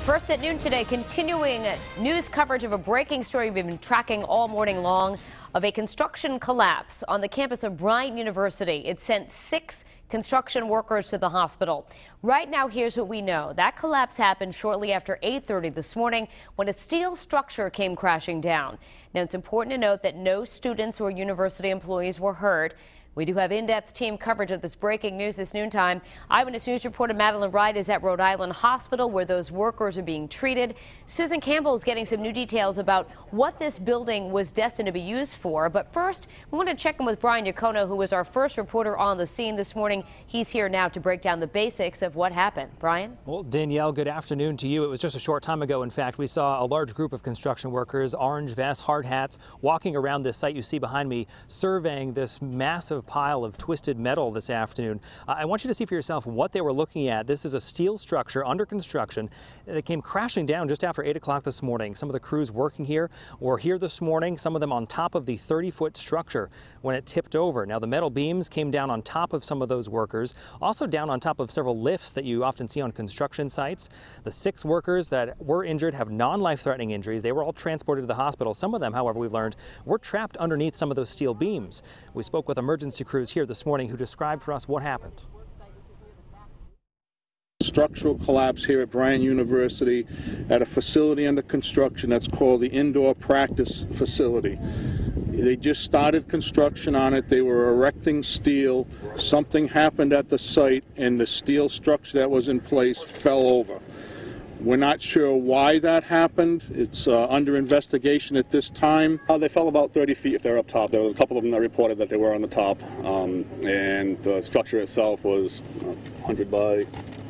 First at noon today, continuing news coverage of a breaking story we've been tracking all morning long of a construction collapse on the campus of Bryant University. It sent 6 construction workers to the hospital. Right now, here's what we know. That collapse happened shortly after 8:30 this morning when a steel structure came crashing down. Now, it's important to note that no students or university employees were hurt. We do have in-depth team coverage of this breaking news this noontime. Eyewitness News reporter Madeline Wright is at Rhode Island Hospital where those workers are being treated. Susan Campbell is getting some new details about what this building was destined to be used for. But first, we want to check in with Bryant, who was our first reporter on the scene this morning. He's here now to break down the basics of what happened. Brian? Well, Danielle, good afternoon to you. It was just a short time ago, in fact, we saw a large group of construction workers, orange vests, hard hats, walking around this site you see behind me, surveying this massive pile of twisted metal this afternoon. I want you to see for yourself what they were looking at. This is a steel structure under construction that came crashing down just after 8 o'clock this morning. Some of the crews working here were here this morning, some of them on top of the 30-foot structure when it tipped over. Now, the metal beams came down on top of some of those workers, also down on top of several lifts that you often see on construction sites. The 6 workers that were injured have non-life-threatening injuries. They were all transported to the hospital. Some of them, however, we've learned, were trapped underneath some of those steel beams. We spoke with emergency crews here this morning who described for us what happened. Structural collapse here at Bryant University at a facility under construction that's called the Indoor Practice Facility. They just started construction on it. They were erecting steel. Something happened at the site and the steel structure that was in place fell over. We're not sure why that happened. It's under investigation at this time. They fell about 30 feet if they're up top. There were a couple of them that reported that they were on the top, and the structure itself was 100 by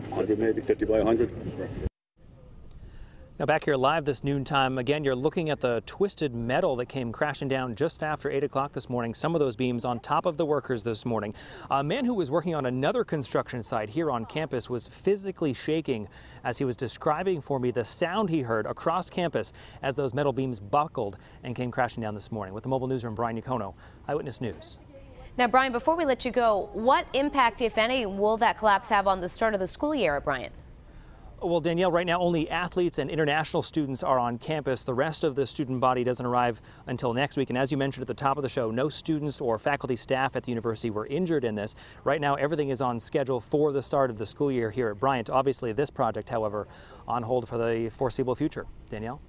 100, maybe 50 by 100. Now back here live this noontime, again, you're looking at the twisted metal that came crashing down just after 8 o'clock this morning. Some of those beams on top of the workers this morning. A man who was working on another construction site here on campus was physically shaking as he was describing for me the sound he heard across campus as those metal beams buckled and came crashing down this morning. With the mobile newsroom, Bryant, Eyewitness News. Now, Brian, before we let you go, what impact, if any, will that collapse have on the start of the school year at Bryant? Well, Danielle, right now only athletes and international students are on campus. The rest of the student body doesn't arrive until next week. And as you mentioned at the top of the show, no students or faculty staff at the university were injured in this. Right now, everything is on schedule for the start of the school year here at Bryant. Obviously, this project, however, on hold for the foreseeable future. Danielle?